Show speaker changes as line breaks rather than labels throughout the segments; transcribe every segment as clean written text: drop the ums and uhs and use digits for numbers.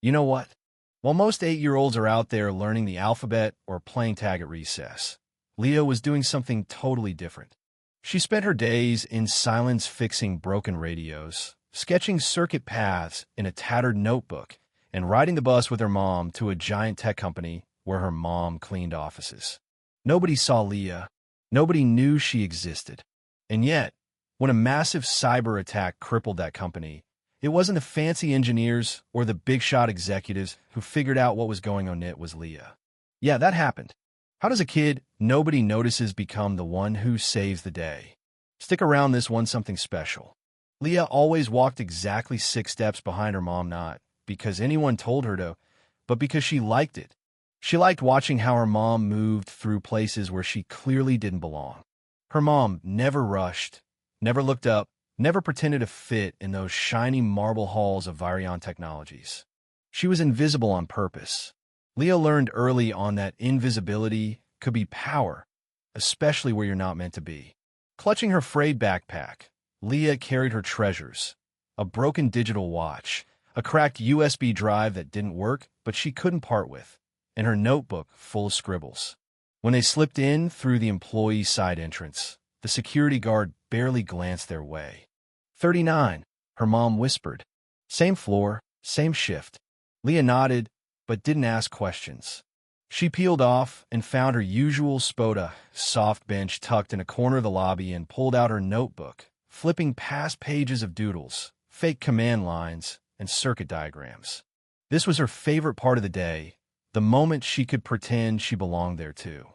You know what? While most 8-year-olds are out there learning the alphabet or playing tag at recess, Leah was doing something totally different. She spent her days in silence fixing broken radios, sketching circuit paths in a tattered notebook, and riding the bus with her mom to a giant tech company where her mom cleaned offices. Nobody saw Leah. Nobody knew she existed. And yet, when a massive cyber attack crippled that company, it wasn't the fancy engineers or the big-shot executives who figured out what was going on. It was Leah. Yeah, that happened. How does a kid nobody notices become the one who saves the day? Stick around, this one something special. Leah always walked exactly 6 steps behind her mom, not because anyone told her to, but because she liked it. She liked watching how her mom moved through places where she clearly didn't belong. Her mom never rushed, never looked up, never pretended to fit in those shiny marble halls of Virion Technologies. She was invisible on purpose. Leah learned early on that invisibility could be power, especially where you're not meant to be. Clutching her frayed backpack, Leah carried her treasures: a broken digital watch, a cracked USB drive that didn't work but she couldn't part with, and her notebook full of scribbles. When they slipped in through the employee side entrance, the security guard barely glanced their way. 39, her mom whispered. Same floor, same shift. Leah nodded, but didn't ask questions. She peeled off and found her usual Spoda soft bench tucked in a corner of the lobby and pulled out her notebook, flipping past pages of doodles, fake command lines, and circuit diagrams. This was her favorite part of the day, the moment she could pretend she belonged there too.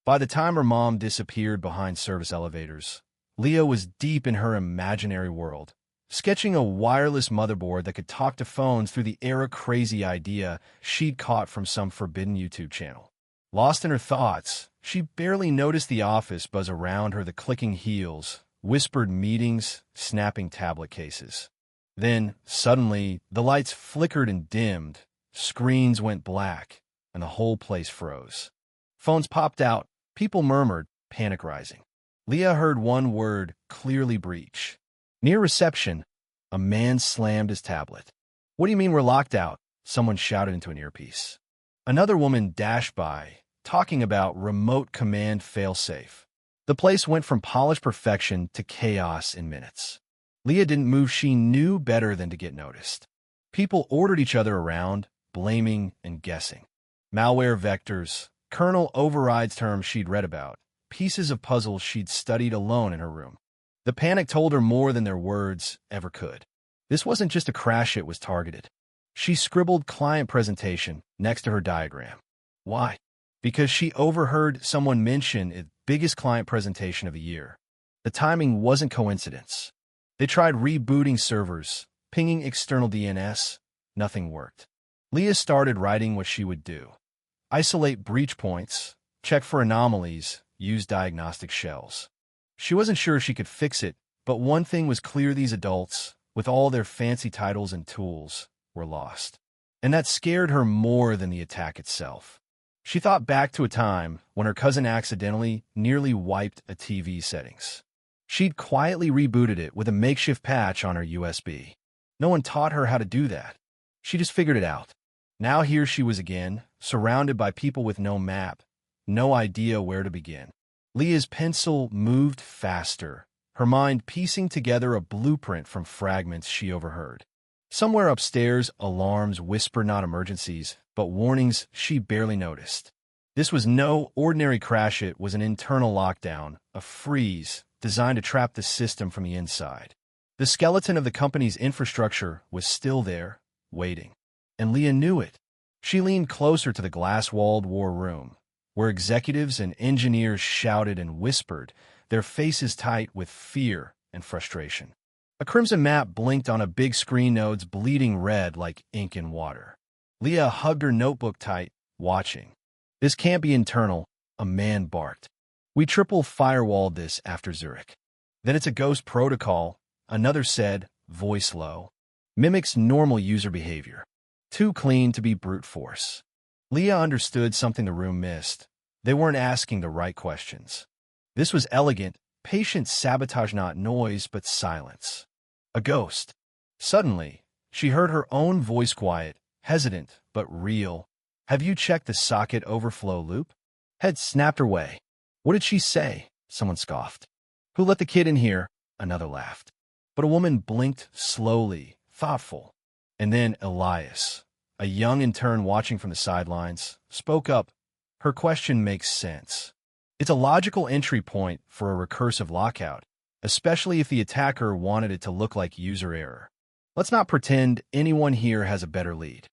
By the time her mom disappeared behind service elevators, Leah was deep in her imaginary world, sketching a wireless motherboard that could talk to phones through the era-crazy idea she'd caught from some forbidden YouTube channel. Lost in her thoughts, she barely noticed the office buzz around her, the clicking heels, whispered meetings, snapping tablet cases. Then, suddenly, the lights flickered and dimmed, screens went black, and the whole place froze. Phones popped out, people murmured, panic rising. Leah heard one word clearly: breach. Near reception, a man slammed his tablet. What do you mean we're locked out? Someone shouted into an earpiece. Another woman dashed by, talking about remote command failsafe. The place went from polished perfection to chaos in minutes. Leah didn't move. She knew better than to get noticed. People ordered each other around, blaming and guessing. Malware vectors, kernel overrides, terms she'd read about, pieces of puzzles she'd studied alone in her room. The panic told her more than their words ever could. This wasn't just a crash, it was targeted. She scribbled client presentation next to her diagram. Why? Because she overheard someone mention its biggest client presentation of the year. The timing wasn't coincidence. They tried rebooting servers, pinging external DNS. Nothing worked. Leah started writing what she would do: isolate breach points, check for anomalies, use diagnostic shells. She wasn't sure she could fix it, but one thing was clear: these adults, with all their fancy titles and tools, were lost. And that scared her more than the attack itself. She thought back to a time when her cousin accidentally nearly wiped a TV settings. She'd quietly rebooted it with a makeshift patch on her USB. No one taught her how to do that. She just figured it out. Now here she was again, surrounded by people with no map, no idea where to begin. Leah's pencil moved faster, her mind piecing together a blueprint from fragments she overheard. Somewhere upstairs, alarms whispered not emergencies, but warnings she barely noticed. This was no ordinary crash, it was an internal lockdown, a freeze designed to trap the system from the inside. The skeleton of the company's infrastructure was still there, waiting. And Leah knew it. She leaned closer to the glass-walled war room, where executives and engineers shouted and whispered, their faces tight with fear and frustration. A crimson map blinked on a big screen, nodes bleeding red like ink in water. Leah hugged her notebook tight, watching. This can't be internal, a man barked. We triple firewalled this after Zurich. Then it's a ghost protocol, another said, voice low. Mimics normal user behavior. Too clean to be brute force. Leah understood something the room missed. They weren't asking the right questions. This was elegant, patient sabotage, not noise, but silence. A ghost. Suddenly, she heard her own voice, quiet, hesitant but real. "Have you checked the socket overflow loop?" Head snapped her way. "What did she say?" Someone scoffed. "Who let the kid in here?" Another laughed. But a woman blinked slowly, thoughtful. And then Elias, a young intern watching from the sidelines, spoke up. Her question makes sense. It's a logical entry point for a recursive lockout, especially if the attacker wanted it to look like user error. Let's not pretend anyone here has a better lead.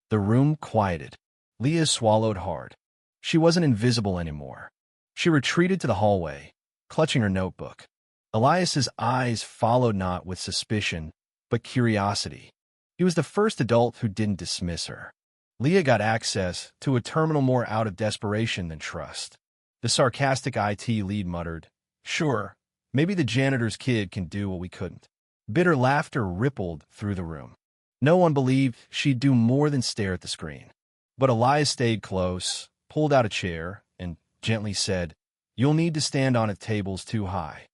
The room quieted. Leah swallowed hard. She wasn't invisible anymore. She retreated to the hallway, clutching her notebook. Elias's eyes followed not with suspicion, but curiosity. He was the first adult who didn't dismiss her. Leah got access to a terminal more out of desperation than trust. The sarcastic IT lead muttered, "Sure, maybe the janitor's kid can do what we couldn't." Bitter laughter rippled through the room. No one believed she'd do more than stare at the screen. But Elias stayed close, pulled out a chair, and gently said, "You'll need to stand on it, table's too high."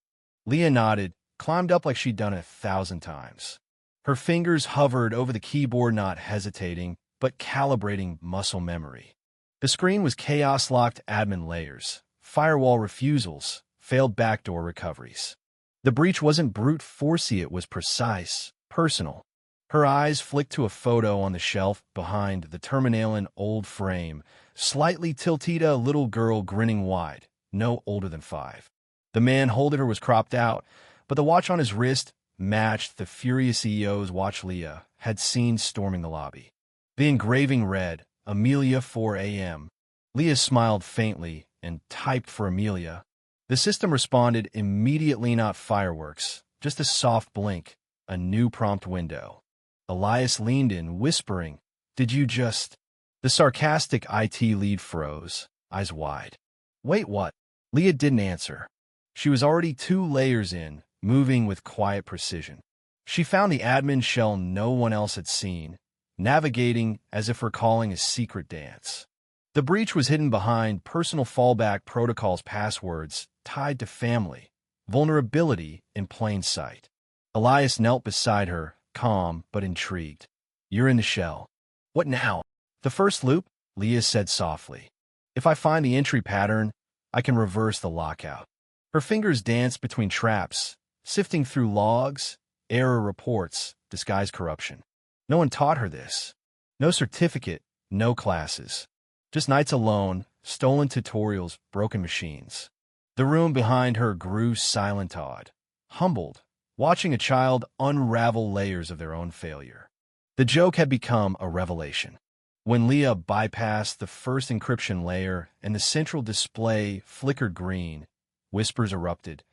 Leah nodded, climbed up like she'd done it 1,000 times. Her fingers hovered over the keyboard, not hesitating, but calibrating muscle memory. The screen was chaos-locked admin layers, firewall refusals, failed backdoor recoveries. The breach wasn't brute forcey, it was precise, personal. Her eyes flicked to a photo on the shelf behind the terminal old frame, slightly tilted, a little girl grinning wide, no older than 5. The man holding her was cropped out, but the watch on his wrist matched the furious EO's watch Leah had seen storming the lobby. The engraving read, "Amelia 4 a.m. Leah smiled faintly and typed for Amelia. The system responded immediately, not fireworks, just a soft blink, a new prompt window. Elias leaned in, whispering, "Did you just—" The sarcastic IT lead froze, eyes wide. "Wait, what?" Leah didn't answer. She was already 2 layers in, moving with quiet precision. She found the admin shell no one else had seen, navigating as if recalling a secret dance. The breach was hidden behind personal fallback protocols, passwords tied to family, vulnerability in plain sight. Elias knelt beside her, calm but intrigued. "You're in the shell." "What now?" "The first loop," Leah said softly. "If I find the entry pattern, I can reverse the lockout." Her fingers danced between traps, sifting through logs, error reports, disguised corruption. No one taught her this. No certificate, no classes. Just nights alone, stolen tutorials, broken machines. The room behind her grew silent, awed, humbled, watching a child unravel layers of their own failure. The joke had become a revelation. When Leah bypassed the first encryption layer and the central display flickered green, whispers erupted.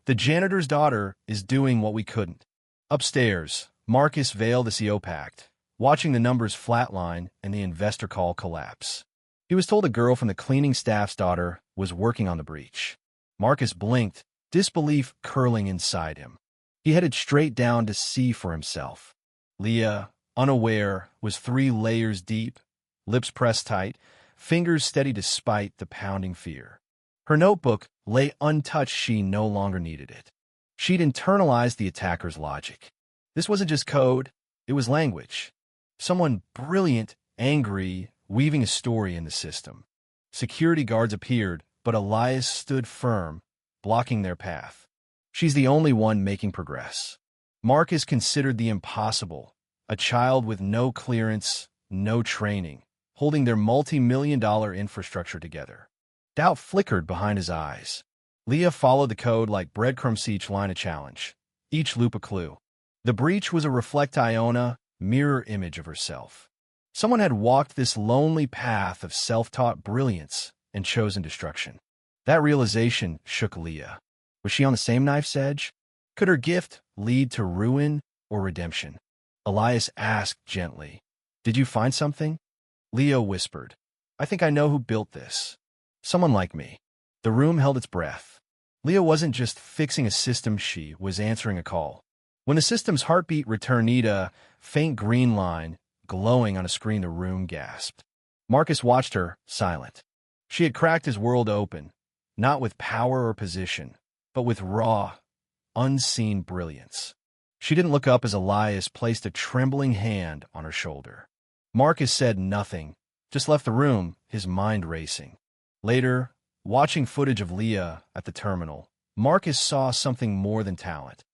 "The janitor's daughter is doing what we couldn't." Upstairs, Marcus veiled the CO pact, watching the numbers flatline and the investor call collapse. He was told a girl from the cleaning staff's daughter was working on the breach. Marcus blinked, disbelief curling inside him. He headed straight down to see for himself. Leah, unaware, was 3 layers deep, lips pressed tight, fingers steady despite the pounding fear. Her notebook lay untouched. She no longer needed it. She'd internalized the attacker's logic. This wasn't just code, it was language. Someone brilliant, angry, weaving a story in the system. Security guards appeared, but Elias stood firm, blocking their path. She's the only one making progress. Marcus considered the impossible, a child with no clearance, no training, holding their multi-million-dollar infrastructure together. Doubt flickered behind his eyes. Leah followed the code like breadcrumbs, each line a challenge, each loop a clue. The breach was a reflect Iona, mirror image of herself. Someone had walked this lonely path of self-taught brilliance and chosen destruction. That realization shook Leah. Was she on the same knife's edge? Could her gift lead to ruin or redemption? Elias asked gently, "Did you find something?" Leah whispered, "I think I know who built this. Someone like me." The room held its breath. Leah wasn't just fixing a system, she was answering a call. When the system's heartbeat returned, a faint green line glowing on a screen, the room gasped. Marcus watched her, silent. She had cracked his world open, not with power or position, but with raw, unseen brilliance. She didn't look up as Elias placed a trembling hand on her shoulder. Marcus said nothing, just left the room, his mind racing. Later, watching footage of Leah at the terminal, Marcus saw something more than talent.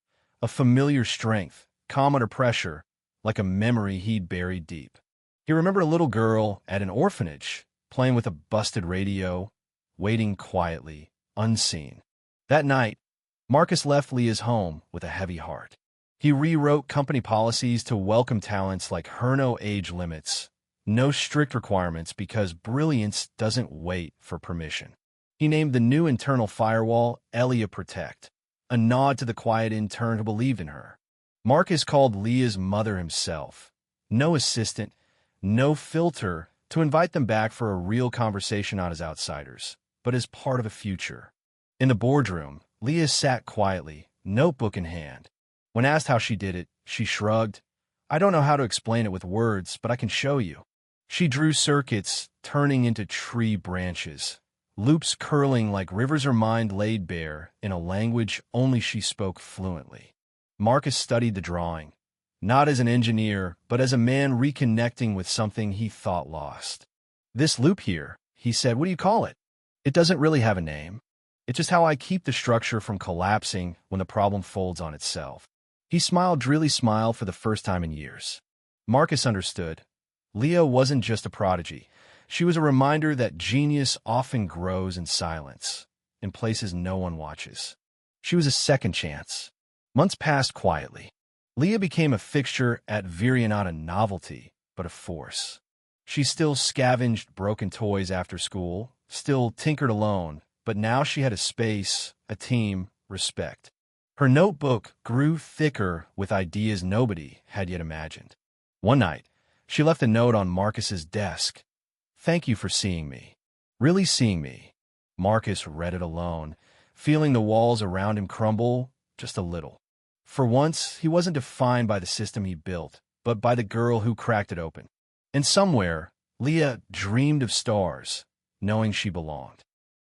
A familiar strength, calm under pressure, like a memory he'd buried deep. He remembered a little girl at an orphanage, playing with a busted radio, waiting quietly, unseen. That night, Marcus left Leah's home with a heavy heart. He rewrote company policies to welcome talents like her, no age limits, no strict requirements because brilliance doesn't wait for permission. He named the new internal firewall Elia Protect, a nod to the quiet intern who believed in her. Marcus called Leah's mother himself. No assistant, no filter, to invite them back for a real conversation not as outsiders, but as part of a future. In the boardroom, Leah sat quietly, notebook in hand. When asked how she did it, she shrugged. "I don't know how to explain it with words, but I can show you." She drew circuits, turning into tree branches, loops curling like rivers her mind laid bare in a language only she spoke fluently. Marcus studied the drawing, not as an engineer, but as a man reconnecting with something he thought lost. "This loop here," he said, "what do you call it?" "It doesn't really have a name. It's just how I keep the structure from collapsing when the problem folds on itself." He smiled a dreary smile for the first time in years. Marcus understood. Leah wasn't just a prodigy. She was a reminder that genius often grows in silence, in places no one watches. She was a second chance. Months passed quietly. Leah became a fixture at Viri, not a novelty, but a force. She still scavenged broken toys after school, still tinkered alone, but now she had a space, a team, respect. Her notebook grew thicker with ideas nobody had yet imagined. One night, she left a note on Marcus's desk. "Thank you for seeing me. Really seeing me." Marcus read it alone, feeling the walls around him crumble just a little. For once, he wasn't defined by the system he built, but by the girl who cracked it open. And somewhere, Leah dreamed of stars, knowing she belonged.